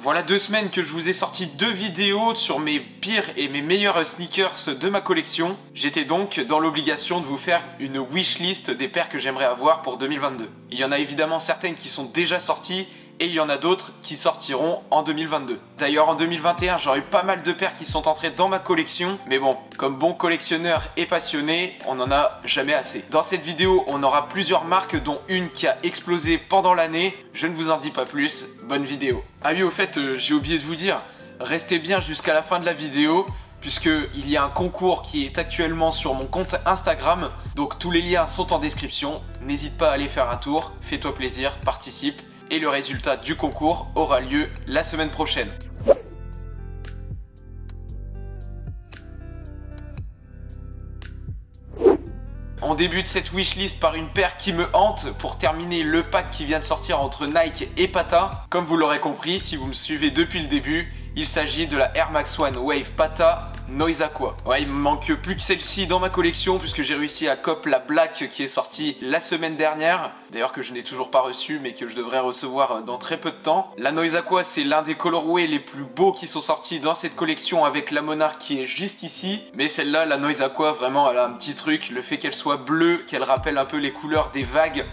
Voilà 2 semaines que je vous ai sorti 2 vidéos sur mes pires et mes meilleurs sneakers de ma collection. J'étais donc dans l'obligation de vous faire une wishlist des paires que j'aimerais avoir pour 2022. Il y en a évidemment certaines qui sont déjà sorties et il y en a d'autres qui sortiront en 2022. D'ailleurs en 2021 j'aurai eu pas mal de paires qui sont entrées dans ma collection, mais bon, comme bon collectionneur et passionné, on n'en a jamais assez. Dans cette vidéo on aura plusieurs marques dont une qui a explosé pendant l'année, je ne vous en dis pas plus, bonne vidéo. Ah oui, au fait j'ai oublié de vous dire, restez bien jusqu'à la fin de la vidéo, puisqu'il y a un concours qui est actuellement sur mon compte Instagram, donc tous les liens sont en description, n'hésite pas à aller faire un tour, fais-toi plaisir, participe. Et le résultat du concours aura lieu la semaine prochaine. On débute cette wishlist par une paire qui me hante pour terminer le pack qui vient de sortir entre Nike et Pata. Comme vous l'aurez compris, si vous me suivez depuis le début, il s'agit de la Air Max One Wave Pata Noise Aqua. Ouais, il me manque plus que celle-ci dans ma collection puisque j'ai réussi à cop la Black qui est sortie la semaine dernière. D'ailleurs que je n'ai toujours pas reçu mais que je devrais recevoir dans très peu de temps. La Noise Aqua, c'est l'un des colorways les plus beaux qui sont sortis dans cette collection avec la Monarch qui est juste ici. Mais celle-là, la Noise Aqua, vraiment elle a un petit truc, le fait qu'elle soit bleue, qu'elle rappelle un peu les couleurs des vagues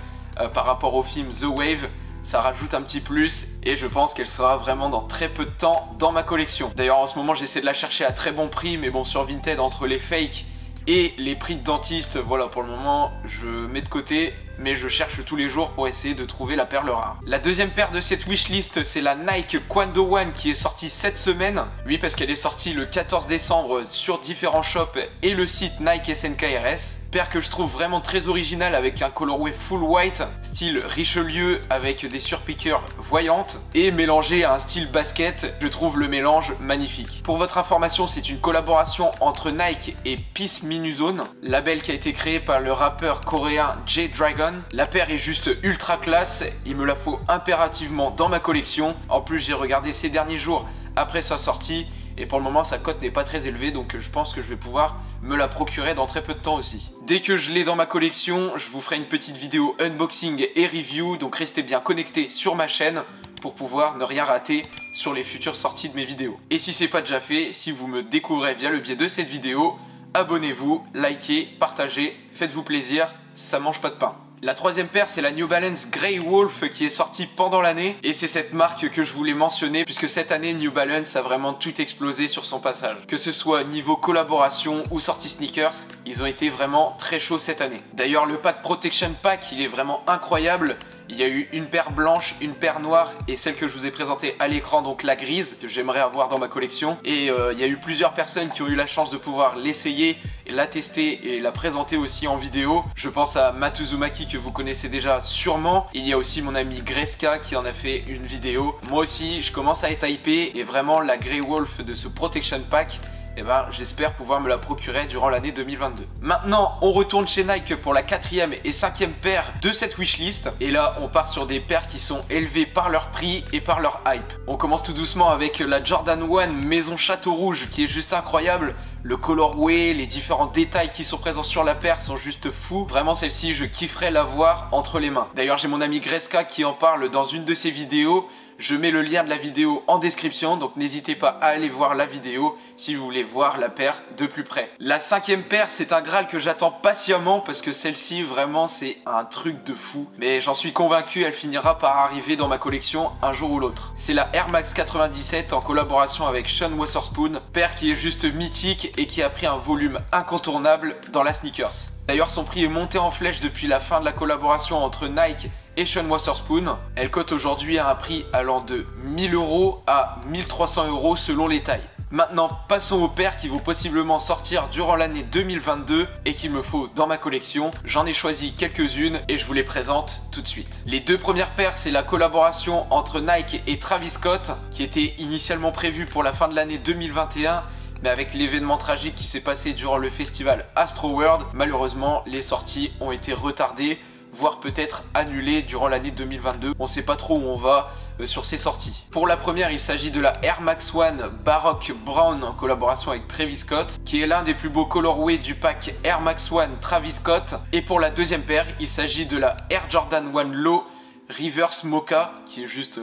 par rapport au film The Wave, ça rajoute un petit plus et je pense qu'elle sera vraiment dans très peu de temps dans ma collection. D'ailleurs en ce moment j'essaie de la chercher à très bon prix, mais bon, sur Vinted, entre les fakes et les prix de dentiste, voilà, pour le moment je mets de côté, mais je cherche tous les jours pour essayer de trouver la perle rare. La deuxième paire de cette wishlist, c'est la Nike Quando One qui est sortie cette semaine. Oui, parce qu'elle est sortie le 14 décembre sur différents shops et le site Nike SNKRS. Paire que je trouve vraiment très originale avec un colorway full white, style Richelieu avec des surpiqueurs voyantes et mélangé à un style basket. Je trouve le mélange magnifique. Pour votre information, c'est une collaboration entre Nike et Peace Minuzone, label qui a été créé par le rappeur coréen J-Dragon. La paire est juste ultra classe, il me la faut impérativement dans ma collection. En plus j'ai regardé ces derniers jours après sa sortie et pour le moment sa cote n'est pas très élevée, donc je pense que je vais pouvoir me la procurer dans très peu de temps aussi. Dès que je l'ai dans ma collection, je vous ferai une petite vidéo unboxing et review, donc restez bien connectés sur ma chaîne pour pouvoir ne rien rater sur les futures sorties de mes vidéos. Et si c'est pas déjà fait, si vous me découvrez via le biais de cette vidéo, abonnez-vous, likez, partagez, faites-vous plaisir, ça mange pas de pain. La troisième paire, c'est la New Balance Grey Wolf qui est sortie pendant l'année et c'est cette marque que je voulais mentionner puisque cette année New Balance a vraiment tout explosé sur son passage. Que ce soit niveau collaboration ou sortie sneakers, ils ont été vraiment très chauds cette année. D'ailleurs le pack Protection Pack, il est vraiment incroyable. Il y a eu une paire blanche, une paire noire et celle que je vous ai présentée à l'écran, donc la grise, que j'aimerais avoir dans ma collection. Et il y a eu plusieurs personnes qui ont eu la chance de pouvoir l'essayer, et la tester et la présenter aussi en vidéo. Je pense à Matuzumaki que vous connaissez déjà sûrement. Il y a aussi mon ami Greska qui en a fait une vidéo. Moi aussi, je commence à être hypé et vraiment la Grey Wolf de ce Protection Pack, et ben, j'espère pouvoir me la procurer durant l'année 2022. Maintenant, on retourne chez Nike pour la 4e et 5e paire de cette wishlist. Et là, on part sur des paires qui sont élevées par leur prix et par leur hype. On commence tout doucement avec la Jordan 1 Maison Château Rouge qui est juste incroyable. Le colorway, les différents détails qui sont présents sur la paire sont juste fous. Vraiment, celle-ci, je kifferais la voir entre les mains. D'ailleurs, j'ai mon ami Greska qui en parle dans une de ses vidéos. Je mets le lien de la vidéo en description, donc n'hésitez pas à aller voir la vidéo si vous voulez voir la paire de plus près. La 5e paire, c'est un Graal que j'attends patiemment parce que celle-ci, vraiment, c'est un truc de fou. Mais j'en suis convaincu, elle finira par arriver dans ma collection un jour ou l'autre. C'est la Air Max 97 en collaboration avec Sean Wotherspoon, paire qui est juste mythique et qui a pris un volume incontournable dans la sneakers. D'ailleurs, son prix est monté en flèche depuis la fin de la collaboration entre Nike et Sean Wotherspoon. Elle cote aujourd'hui à un prix allant de 1000 € à 1300 € selon les tailles. Maintenant, passons aux paires qui vont possiblement sortir durant l'année 2022 et qu'il me faut dans ma collection. J'en ai choisi quelques-unes et je vous les présente tout de suite. Les deux premières paires, c'est la collaboration entre Nike et Travis Scott qui était initialement prévue pour la fin de l'année 2021. Mais avec l'événement tragique qui s'est passé durant le festival Astroworld, malheureusement, les sorties ont été retardées, voire peut-être annulées durant l'année 2022. On ne sait pas trop où on va sur ces sorties. Pour la première, il s'agit de la Air Max One Baroque Brown en collaboration avec Travis Scott, qui est l'un des plus beaux colorways du pack Air Max One Travis Scott. Et pour la deuxième paire, il s'agit de la Air Jordan 1 Low Reverse Mocha, qui est juste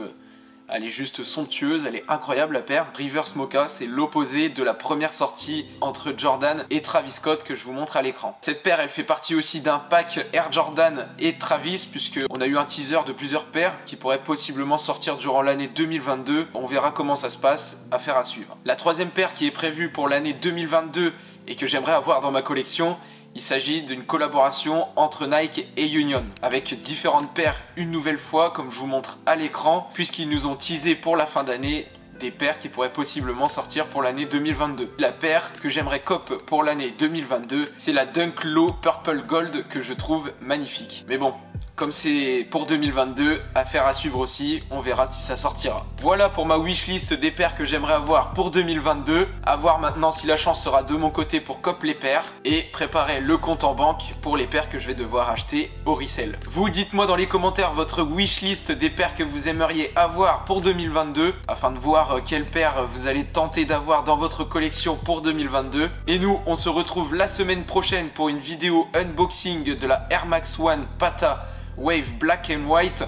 Elle est juste somptueuse, elle est incroyable la paire. Reverse Mocha, c'est l'opposé de la première sortie entre Jordan et Travis Scott que je vous montre à l'écran. Cette paire, elle fait partie aussi d'un pack Air Jordan et Travis, puisque on a eu un teaser de plusieurs paires qui pourraient possiblement sortir durant l'année 2022. On verra comment ça se passe, affaire à suivre. La troisième paire qui est prévue pour l'année 2022 et que j'aimerais avoir dans ma collection, il s'agit d'une collaboration entre Nike et Union, avec différentes paires une nouvelle fois, comme je vous montre à l'écran, puisqu'ils nous ont teasé pour la fin d'année des paires qui pourraient possiblement sortir pour l'année 2022. La paire que j'aimerais cop pour l'année 2022, c'est la Dunk Low Purple Gold que je trouve magnifique. Mais bon, comme c'est pour 2022, affaire à suivre aussi, on verra si ça sortira. Voilà pour ma wishlist des paires que j'aimerais avoir pour 2022. À voir maintenant si la chance sera de mon côté pour cop les paires et préparer le compte en banque pour les paires que je vais devoir acheter au resell. Vous dites-moi dans les commentaires votre wishlist des paires que vous aimeriez avoir pour 2022 afin de voir quelles paires vous allez tenter d'avoir dans votre collection pour 2022. Et nous, on se retrouve la semaine prochaine pour une vidéo unboxing de la Air Max One Pata Wave Black and White,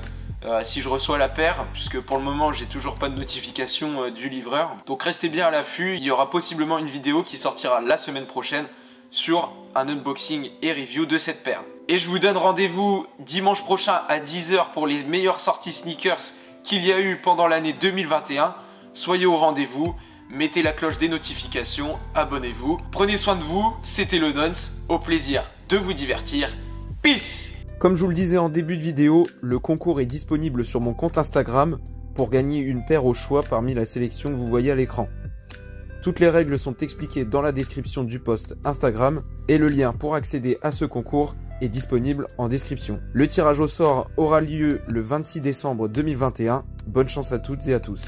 si je reçois la paire, puisque pour le moment j'ai toujours pas de notification du livreur. Donc restez bien à l'affût, il y aura possiblement une vidéo qui sortira la semaine prochaine sur un unboxing et review de cette paire. Et je vous donne rendez-vous dimanche prochain à 10 h pour les meilleures sorties sneakers qu'il y a eu pendant l'année 2021. Soyez au rendez-vous, mettez la cloche des notifications, abonnez-vous. Prenez soin de vous, c'était le Nonce, au plaisir de vous divertir. Peace! Comme je vous le disais en début de vidéo, le concours est disponible sur mon compte Instagram pour gagner une paire au choix parmi la sélection que vous voyez à l'écran. Toutes les règles sont expliquées dans la description du post Instagram et le lien pour accéder à ce concours est disponible en description. Le tirage au sort aura lieu le 26 décembre 2021. Bonne chance à toutes et à tous.